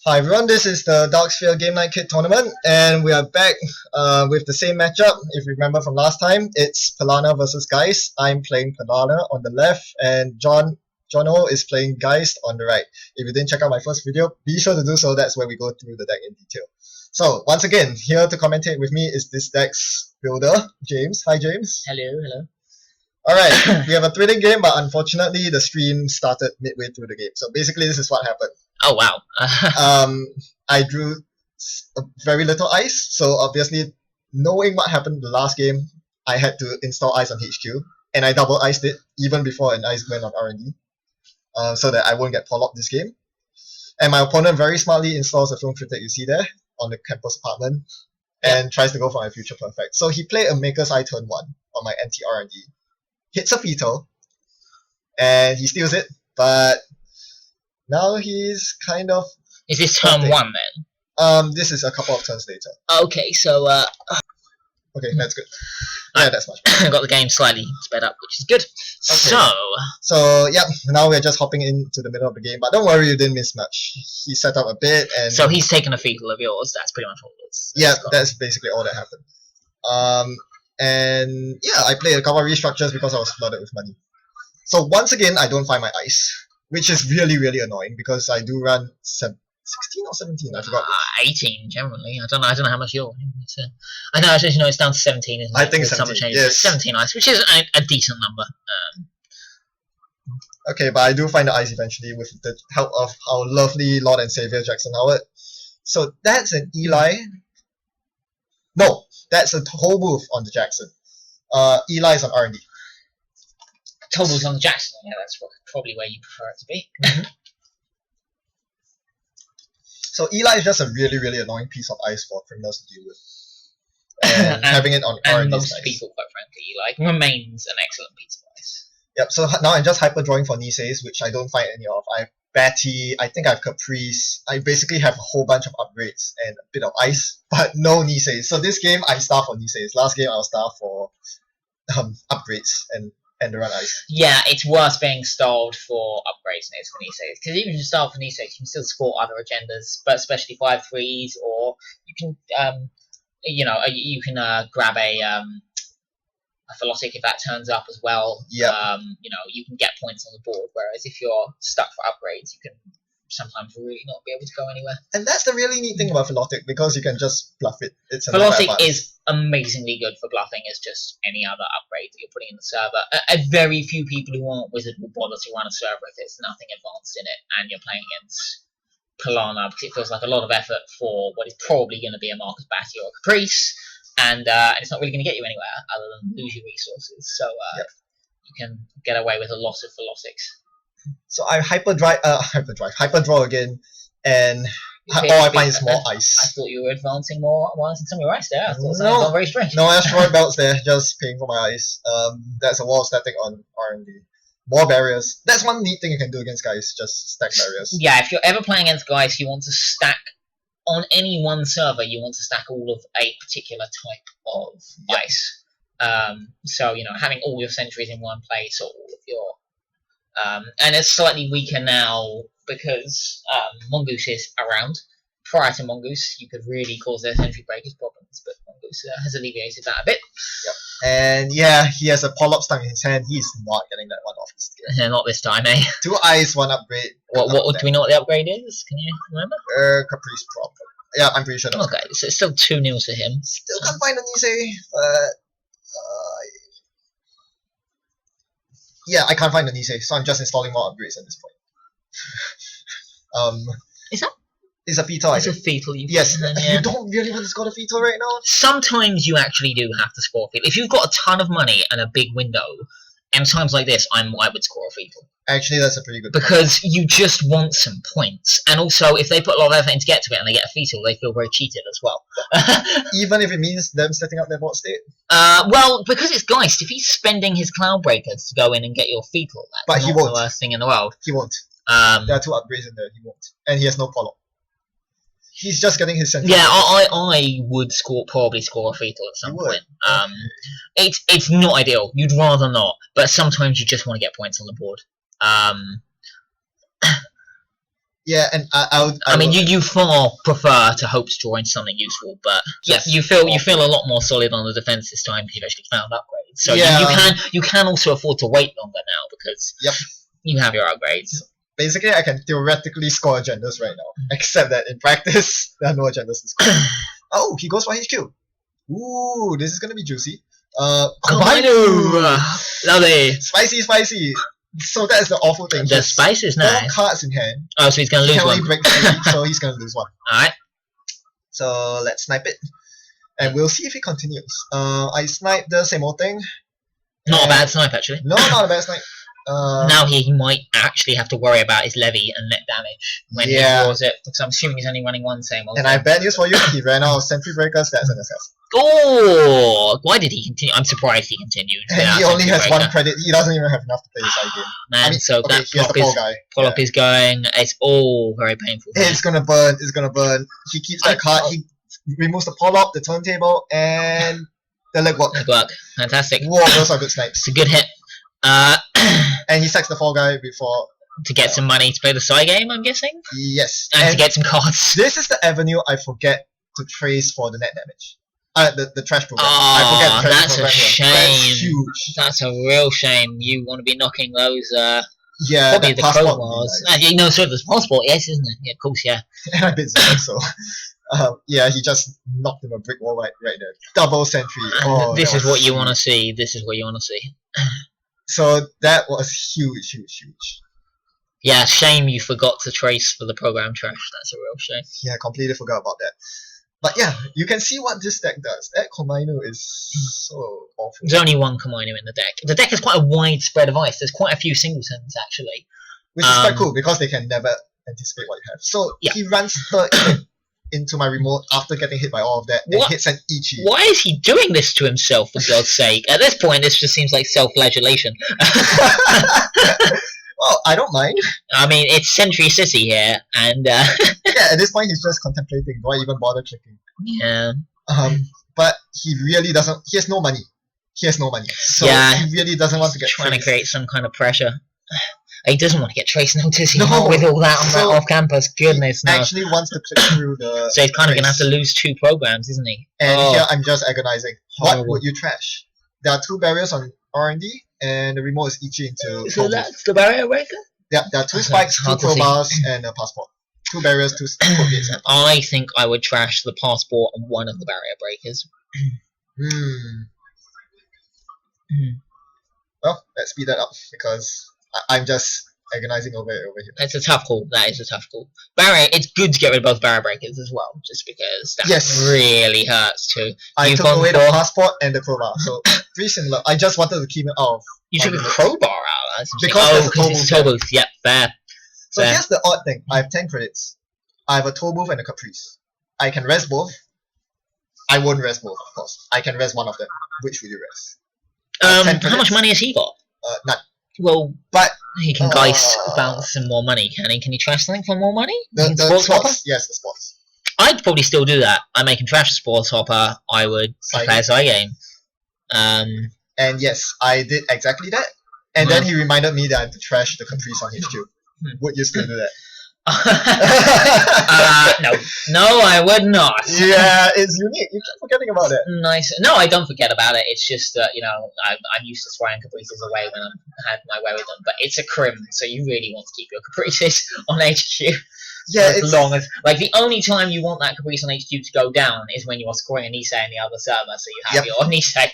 Hi everyone, this is the Dark Sphere Game Night Kit Tournament, and we are back with the same matchup. If you remember from last time, it's Palana versus Geist. I'm playing Palana on the left, and Jono is playing Geist on the right. If you didn't check out my first video, be sure to do so. That's where we go through the deck in detail. So, once again, here to commentate with me is this deck's builder, James. Hi James. Hello. Alright, we have a thrilling game, but unfortunately the stream started midway through the game. So basically this is what happened. Oh wow. I drew very little ice, so obviously knowing what happened the last game, I had to install ice on HQ, and I double iced it even before an ice went on R&D, so that I won't get Pollock this game. And my opponent very smartly installs a Film Critic you see there on the campus apartment, and tries to go for my Future Perfect. So he played a Maker's Eye turn 1 on my anti-R&D, hits a Fetal, and he steals it, but now he's kind of... Is this turn 1 then? This is a couple of turns later. Okay, so Okay, that's good. Yeah, that's much better. got the game slightly sped up, which is good. Okay. So yeah, now we're just hopping into the middle of the game, but don't worry, you didn't miss much. He set up a bit, and so he's taken a Fetal of yours. That's pretty much all it's yeah, that's basically all that happened. And yeah, I played a couple of restructures because I was flooded with money. So once again, I don't find my ice, which is really annoying because I do run 16 or 17. I forgot. 18 generally. I don't know how much you're. I know. As you know, it's down to 17. Isn't it? I think 17. Yes. 17 ice, which is a decent number. Okay, but I do find the ice eventually with the help of our lovely Lord and Savior Jackson Howard. So that's an Eli. No, that's a whole move on the Jackson. Eli is on R&D. Totals on the Jackson. Yeah, that's probably where you prefer it to be. So Eli is just a really annoying piece of ice for criminals to deal with. And having it on R&D and most nice. people, quite frankly, Eli remains an excellent piece of ice. Yep, so now I'm just hyper drawing for Niseis, which I don't find any of. I have Batty, I think I have Caprice. I basically have a whole bunch of upgrades and a bit of ice, but no Niseis. So this game I'm starved for Niseis. Last game I was starved for upgrades and the run ice. Yeah, it's worse being starved for upgrades than it is for Niseis. Because even if you're starved for Niseis, you can still score other agendas, but especially 5/3s, or you can, you can grab a Philotic if that turns up as well. Yeah. You can get points on the board. Whereas if you're stuck for upgrades, you can sometimes really not be able to go anywhere. And that's the really neat thing about Philotic, because you can just bluff it. It's Philotic is amazingly good for bluffing as just any other upgrade that you're putting in the server. Very few people who aren't Wizard will bother to run a server if there's nothing advanced in it and you're playing against Palana, because it feels like a lot of effort for what is probably going to be a Marcus Batty or a Caprice, and it's not really going to get you anywhere other than lose your resources. So you can get away with a lot of Philotics. So I hyper draw again, and all I find is more ice. I thought you were advancing more once in some of your ice there. I thought that was very strange. No asteroid belts there, just paying for my ice. That's a wall static on R&D. More barriers. That's one neat thing you can do against guys, just stack barriers. Yeah, if you're ever playing against guys, you want to stack on any one server. You want to stack all of a particular type of ice. So having all your sentries in one place, or all of your and it's slightly weaker now because Mongoose is around. Prior to Mongoose, you could really cause their sentry breakers problems, but Mongoose has alleviated that a bit. Yep. And yeah, he has a Polyp stuck in his hand. He's not getting that one off this game. Not this time, eh? 2 ice, 1 upgrade. What do we know what the upgrade is? Can you remember? Caprice problem. Yeah, I'm pretty sure. Okay, so it's still 2-0 to him. Still can't find an Nisei, but yeah, I can't find the Nisei, so I'm just installing more upgrades at this point. Is that? It's a Fetal. It's a Fetal. Yes, you don't really want to score the Fetal right now? Sometimes you actually do have to score a Fetal. If you've got a ton of money and a big window, and times like this, I would score a Fetal. Actually, that's a pretty good because point. You just want some points. And also, if they put a lot of effort in to get to it and they get a Fetal, they feel very cheated as well. Even if it means them setting up their bot state? Well, because it's Geist, if he's spending his Cloud Breakers to go in and get your Fetal, that's not the worst thing in the world. He won't. There are 2 upgrades in there, he won't. And he has no follow. He's just getting his sentry. Yeah, I would probably score a Fetal at some point. It's not ideal. You'd rather not, but sometimes you just want to get points on the board. Yeah, and I mean, you far prefer to hope to draw in something useful, but yeah, you feel a lot more solid on the defense this time because you've actually found upgrades. So you can also afford to wait longer now because you have your upgrades. Basically, I can theoretically score agendas right now, except that in practice there are no agendas to score. Oh, he goes for HQ. Ooh, this is gonna be juicy. Kobainu! Lovely. Spicy. So that's the awful thing. The spice is nice. 4 cards in hand. Oh, so he's gonna lose one. He can only break 3, so he's gonna lose 1. Alright. So let's snipe it. And we'll see if he continues. I sniped the same old thing. Not a bad snipe, actually. No, not a bad snipe. Now he might actually have to worry about his levy and net damage when he draws it, because I'm assuming he's only running one same old. And I have bad news for you, he ran out of Sentry Breakers, that's an assassin. Oh! Why did he continue? I'm surprised he continued. And he only has 1 credit, he doesn't even have enough to play his side game. Man, I mean, so okay, that pull-up is going, it's all very painful. It's gonna burn. He keeps that card, he removes the pull-up, the turntable, and the legwork. Fantastic. Whoa, those are good snipes. It's a good hit. And he sacks the fall guy before... To get some money to play the side game, I'm guessing? Yes. And to get some cards. This is the avenue I forget to trace for the net damage. The trash program. I forget the trash program. That's a shame. That's huge. That's a real shame. You want to be knocking those, yeah, probably the crowbars. Nice. No, sorry, there's passport, yes, isn't it? Yeah, of course, yeah. And I bit Zero, so... yeah, he just knocked him a brick wall right there. Double sentry. Oh, this is what you want to see. So that was huge. Yeah, shame you forgot to trace for the program trash. That's a real shame. Yeah, completely forgot about that. But yeah, you can see what this deck does. That Komainu is so awful. There's only one Komainu in the deck. The deck has quite a wide spread of ice. There's quite a few singletons, actually. Which is quite cool, because they can never anticipate what you have. So he runs third into my remote after getting hit by all of that and hits an Ichi. Why is he doing this to himself, for God's sake? At this point, this just seems like self-flagellation. Well, I don't mind. I mean, it's Century City here, and... yeah, at this point, he's just contemplating. Do I even bother clicking? Yeah. But he really doesn't... He has no money. So he really doesn't want to get trying to create some kind of pressure. He doesn't want to get trace notice with all that on off campus. Goodness, he actually wants to click through the... So he's kind of going to have to lose 2 programs, isn't he? And here I'm just agonizing. Horrible. What would you trash? There are 2 barriers on R&D, and the remote is Ichi into... So that's the barrier breaker? Yeah, there are 2 spikes, 2 crowbars, and a passport. 2 barriers, 2 code gates. I think I would trash the passport and one of the barrier breakers. Well, let's speed that up, because I'm just agonizing over here. It's a tough call. That is a tough call. Barrier, it's good to get rid of both barrier breakers as well, just because that really hurts too. I took away the passport and the crowbar, so 3 similar. I just wanted to keep it off. You took a crowbar out? Because it's a toll booth. Yep, fair. So here's the odd thing. I have 10 credits. I have a toll booth and a caprice. I can rest both. I won't rest both, of course. I can rest one of them. Which will you rest? How much money has he got? None. Well, but he can bounce some more money, can he? Can he trash something for more money? The spots? Yes, the spots. I'd probably still do that. I make him trash the sports hopper. I would play a side game. And yes, I did exactly that. And then he reminded me that I had to trash the caprice on HQ. Would you still do that? No, I would not. Yeah, it's unique. You keep forgetting about it. Nice. No, I don't forget about it. It's just that I'm used to throwing caprices away when I had my way with them. But it's a crim, so you really want to keep your caprices on HQ. Yeah, as long as the only time you want that caprice on HQ to go down is when you are scoring a Nisei in the other server, so you have your Nisei.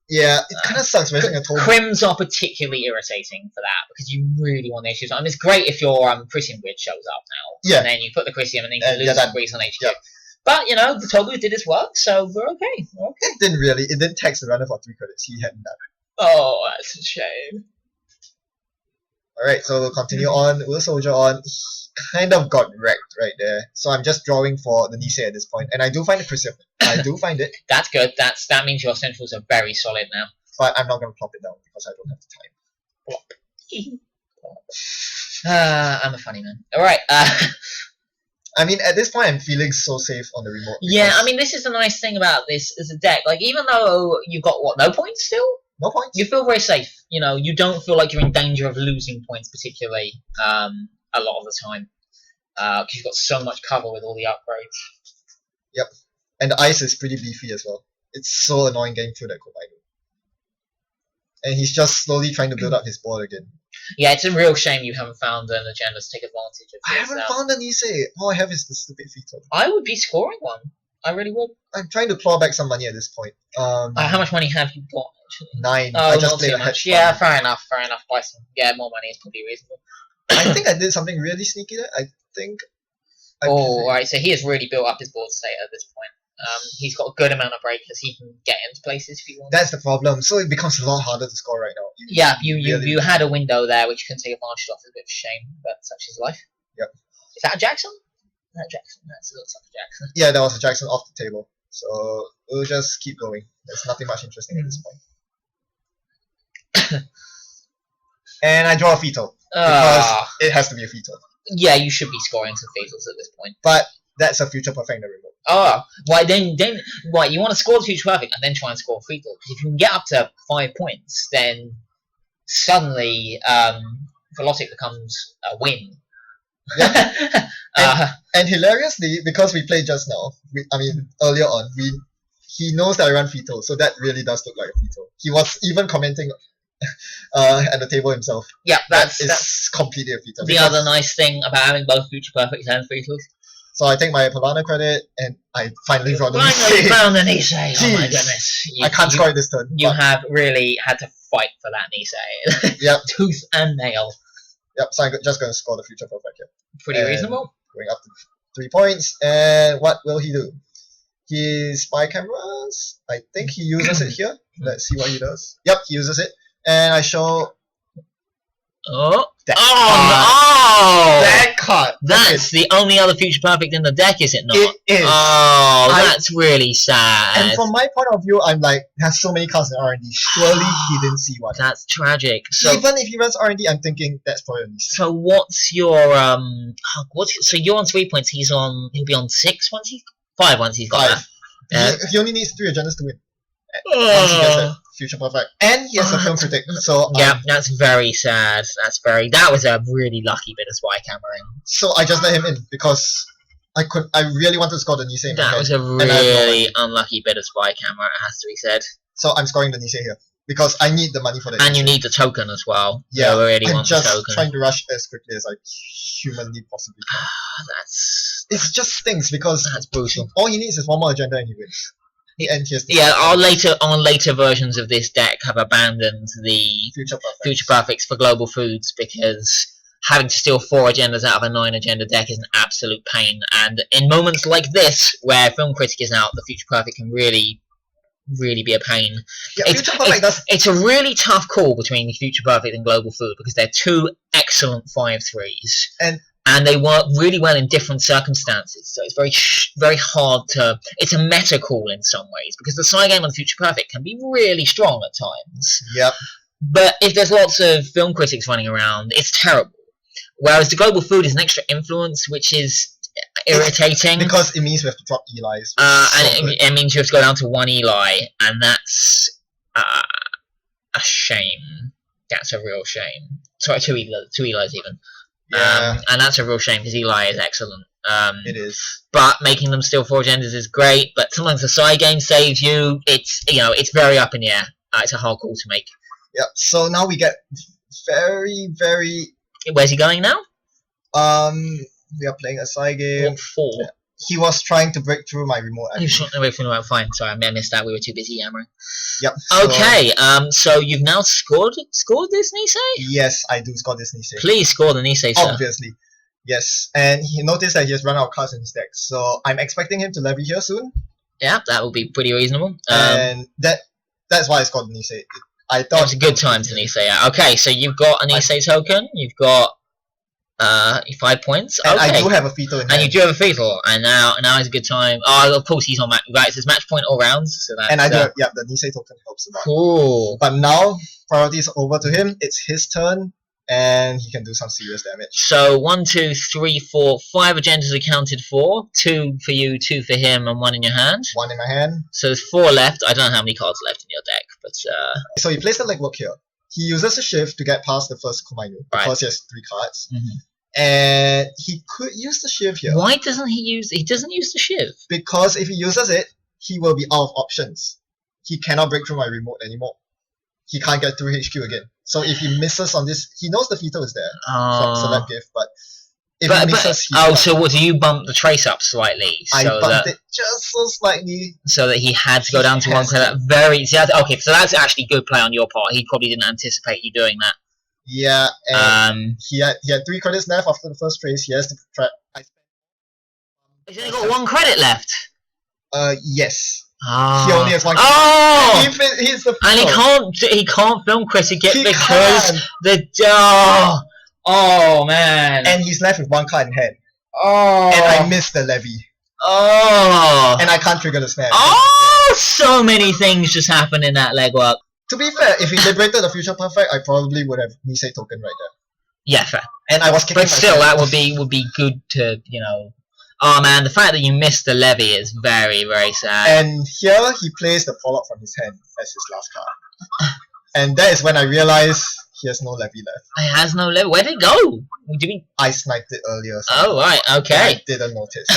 Yeah, it kind of sucks missing a toll. Crims are particularly irritating for that because you really want the HQ. I mean, it's great if your Christian grid shows up now, and then you put the Christian and then you lose that caprice on HQ. But the toll booth did its work, so we're okay. It didn't really. It didn't tax the runner for 3 credits. He hadn't done it. Oh, that's a shame. Alright, so we'll continue on. We'll soldier on. He kind of got wrecked right there. So I'm just drawing for the Nisei at this point. And I do find the Crucible. I do find it. That's good. That means your centrals are very solid now. But I'm not going to plop it down because I don't have the time. Plop. I'm a funny man. Alright. I mean, at this point, I'm feeling so safe on the remote. Yeah, I mean, this is the nice thing about this as a deck. Like, even though you've got, no points still? No points. You feel very safe. You don't feel like you're in danger of losing points particularly a lot of the time. because you've got so much cover with all the upgrades. Yep. And the ice is pretty beefy as well. It's so annoying getting through that Kobainu. And he's just slowly trying to build up his board again. Yeah, it's a real shame you haven't found an agenda to take advantage of I this. haven't found an Nisei. All I have is the stupid Fetal. I would be scoring one. I really would. I'm trying to claw back some money at this point. How much money have you got, actually? 9. Oh, I just not played too a much. hedge Yeah, fund. fair enough. Buy some. Yeah, more money is probably reasonable. I think I did something really sneaky there. I think. Right. So he has really built up his board state at this point. He's got a good amount of breakers. He can get into places if he wants. That's the problem. So it becomes a lot harder to score right now. You had a window there which you couldn't take advantage of. It's a bit of a shame, but such is life. Yep. Is that a Jackson? That's a little like a Jackson. Yeah, that was a Jackson off the table. So we'll just keep going. There's nothing much interesting at this point. And I draw a Fetal. Because it has to be a Fetal. Yeah, you should be scoring some Fetals at this point. But that's a future perfect in the remote. Why then why you want to score the future perfect and then try and score a Fetal? Because if you can get up to 5 points, then suddenly Velocic becomes a win. Yeah. And hilariously, because we played just now, earlier on, he knows that I run Fetal, so that really does look like a Fetal. He was even commenting at the table himself. Yeah, that's completely a Fetal. The other nice thing about having both future perfects and Fetals. So I take my Palana credit, and I finally draw the Nisei. Found the Nisei. Oh my Jeez. goodness! I can't score it this turn. You have really had to fight for that Nisei. Yep. Tooth and nail. Yep. So I'm just going to score the future perfect here. Pretty reasonable. Going up to 3 points, and what will he do? His spy cameras. I think he uses it here. Let's see what he does. Yep, he uses it, and I show. That card. That's the only other future perfect in the deck, is it not? It is. Oh, that's really sad. And from my point of view, I'm like, there's so many cards in R&D. Surely he didn't see one. That's tragic. So even if he runs R&D, I'm thinking that's probably a Nisei. So what's your so you're on 3 points. He'll be on 6 once he's 5 once he's got 5. that. He only needs 3 agendas to win. Once he gets that future perfect, and he has a film critic. So yeah, that's very sad. That was a really lucky bit of spy cammering. So I just let him in because I really wanted to score the Nisei. That was a really unlucky bit of spy camera, it has to be said. So I'm scoring the Nisei here because I need the money for that. And you need the token as well. Yeah, I really I'm want just the token. trying to rush as quickly as I humanly possibly can. It just stinks because that's brutal. All he needs is one more agenda and he wins. And our later versions of this deck have abandoned the future perfects for global foods because having to steal 4 agendas out of a 9 agenda deck is an absolute pain. And in moments like this, where Film Critic is out, the future perfect can really be a pain. Yeah, it's a really tough call between the future perfect and global food because they're 2 excellent 5/3s. And they work really well in different circumstances, so it's very hard to. It's a meta call in some ways because the side game on Future Perfect can be really strong at times. Yep. But if there's lots of film critics running around, it's terrible. Whereas the global food is an extra influence, which is irritating because it means we have to drop Eli's. And it means you have to go down to 1 Eli, and that's a shame. That's a real shame. Sorry, 2 Elis even. Yeah. And that's a real shame because Eli is excellent. It is. But making them steal 4 agendas is great. But sometimes the side game saves you. It's very up in the air. It's a hard call to make. Yep. So now we get very. Where's he going now? We are playing a side game. What for? Yeah. He was trying to break through my remote. He was trying to break through my fine. Sorry, I missed that. We were too busy yammering. Yep. Okay. So you've now scored this Nisei? Yes, I do score this Nisei. Please score the Nisei, sir. Obviously. Yes. And he noticed that he has run out of cards in his deck. So I'm expecting him to levy here soon. Yeah, that will be pretty reasonable. And that's why I scored the Nisei. I thought it was a good time to Nisei. Yeah. Okay, so you've got a Nisei token. You've got 5 points. And okay. I do have a Fetal in hand. And you do have a Fetal, and now is a good time. Oh, of course he's on match. Right, it says match point all rounds. So that's, and I do the Nisei token helps a lot. Cool. But now priority is over to him. It's his turn, and he can do some serious damage. So 1, 2, 3, 4, 5 agendas accounted for. 2 for you, 2 for him, and 1 in your hand. 1 in my hand. So there's 4 left. I don't know how many cards left in your deck, but so he plays the legwork here. He uses a shift to get past the first Komainu because he has 3 cards. Mm-hmm. And he could use the shiv here. Why doesn't he use? He doesn't use the shiv. Because if he uses it, he will be out of options. He cannot break through my remote anymore. He can't get through HQ again. So if he misses on this, he knows the fetal is there from select gift, but if he misses, so what? Do you bump the trace up slightly? I bumped it just so slightly, so that he had to go down to 1 credit. Okay, so that's actually good play on your part. He probably didn't anticipate you doing that. Yeah, and he had 3 credits left after the first trace. He has to try. He's only got 1 credit left. Yes. Oh. He only has 1 credit. Oh! He's the and he can't film critic it because can. Oh man. And he's left with 1 card in hand. Oh. And I missed the levy. Oh. And I can't trigger the snare. Oh, so many things just happened in that legwork. To be fair, if he liberated the future perfect, I probably would have Nisei token right there. Yeah, fair. And I was kicking But still, that would be good to, you know. Oh man, the fact that you missed the levy is very, very sad. And here he plays the fallout from his hand as his last card. And that is when I realized he has no levy left. He has no levy. Where did it go? I sniped it earlier. So oh right, okay. I didn't notice.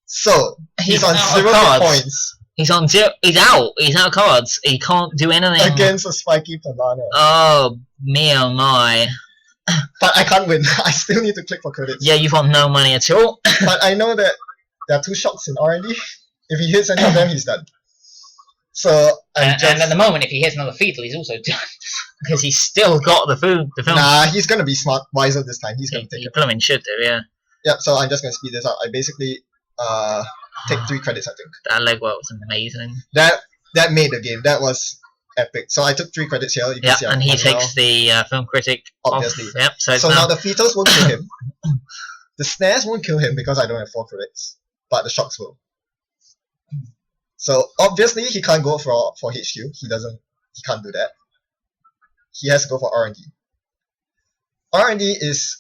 So he's on out 0 points. He's on 0. He's out. He's out of cards. He can't do anything against a Spiky Palana. Oh me oh my. But I can't win. I still need to click for credits. Yeah, you've got no money at all. But I know that there are 2 shots in R&D. If he hits any of them, he's done. So and at the moment, if he hits another fetal, he's also done because he's still got the film. Nah, he's gonna be wiser this time. He's gonna take it. He should do, yeah. Yep. So I'm just gonna speed this up. I basically take 3 credits. I think that legwork was amazing. That made the game. That was epic. So I took 3 credits here. Yeah, and he takes the film critic. Obviously. Off. Yep. So now the fetals won't kill him. The snares won't kill him because I don't have 4 credits, but the shocks will. So obviously he can't go for HQ. He can't do that. He has to go for R&D. R&D is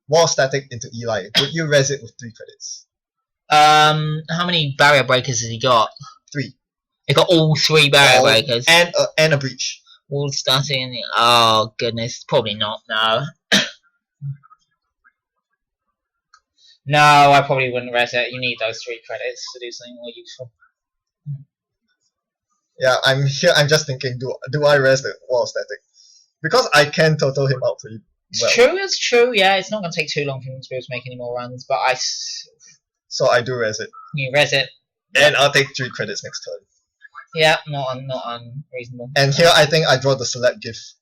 wall static into Eli. Would you res it with 3 credits? How many barrier breakers has he got? 3. He got all 3 barrier breakers. And a breach. Wall starting. Oh goodness, probably not. No. No, I probably wouldn't res it. You need those 3 credits to do something more useful. Yeah, I'm here. I'm just thinking, do I res the wall static? Because I can total him out pretty well. It's true. Yeah, it's not going to take too long for him to be able to make any more runs, but So I do res it. You res it. And I'll take 3 credits next turn. Yeah, not unreasonable. And here I think I draw the select gift.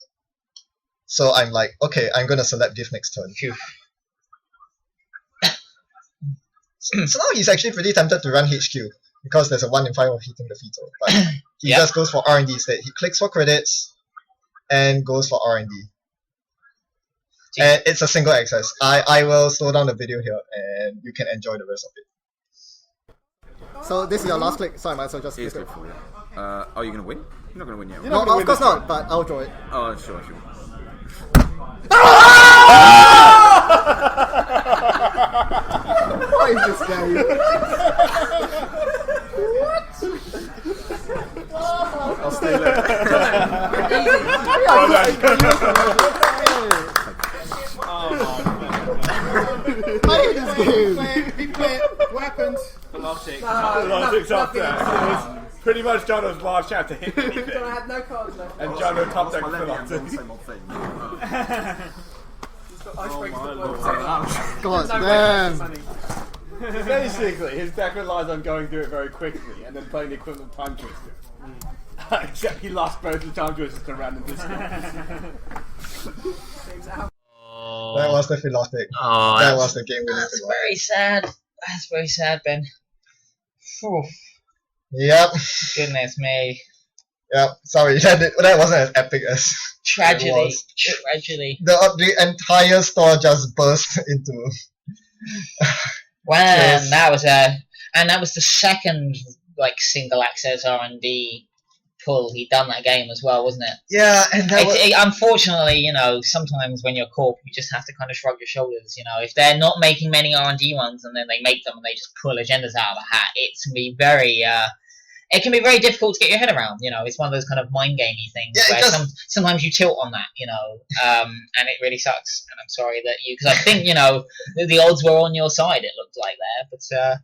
So I'm like, okay, I'm gonna select gift next turn. Phew. So now he's actually pretty tempted to run HQ because there's a 1 in 5 of hitting the fetal. But he just goes for R&D instead. He clicks for credits and goes for R&D. And it's a single access. I will slow down the video here and you can enjoy the rest of it. So this is your last click. Sorry, so just go for it. Are you gonna win? You're not gonna win yet. No, of course not. But I'll draw it. Oh, sure. What is this game? I'll stay there. I hate this game. He played weapons. Velocic top deck. Pretty much Jono's last shot to hit anything. I had no cards left. And Jono top deck Velocic. God damn. Basically, his deck relies on going through it very quickly and then playing the equivalent time twister. Except he lost both the time twisters to random distance. That was the Velocic. Oh, that was the game winner. That's very sad. That's very sad, Ben. Whew. Yep. Goodness me. Yep. Sorry, that wasn't as epic as tragedy. Tragedy. The entire store just burst into. Well, that was the second single access R&D pull he'd done that game as well, wasn't it? Yeah, and unfortunately, sometimes when you're corp, you just have to kind of shrug your shoulders. If they're not making many R&D ones and then they make them and they just pull agendas out of the hat, it can be very it can be very difficult to get your head around. You know, it's one of those kind of mind gamey things Yeah, it where does. sometimes you tilt on that. You know, and it really sucks. And I'm sorry that because I think you know the odds were on your side. It looked like there, but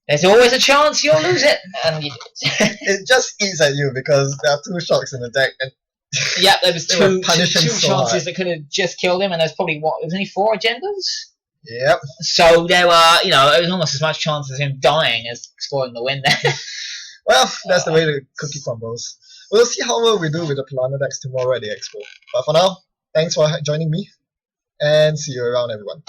there's always a chance you'll lose it, and you did. It just eats at you because there are 2 shocks in the deck, and Yeah, there was They were two punishing so chances hard. that could have just killed him, and there's probably what there was only 4 agendas. yep. So there were, you know, it was almost as much chance of him dying as scoring the win there. Well, that's the way the cookie crumbles. We'll see how well we do with the Palana decks tomorrow at the expo. But for now, thanks for joining me, and see you around, everyone.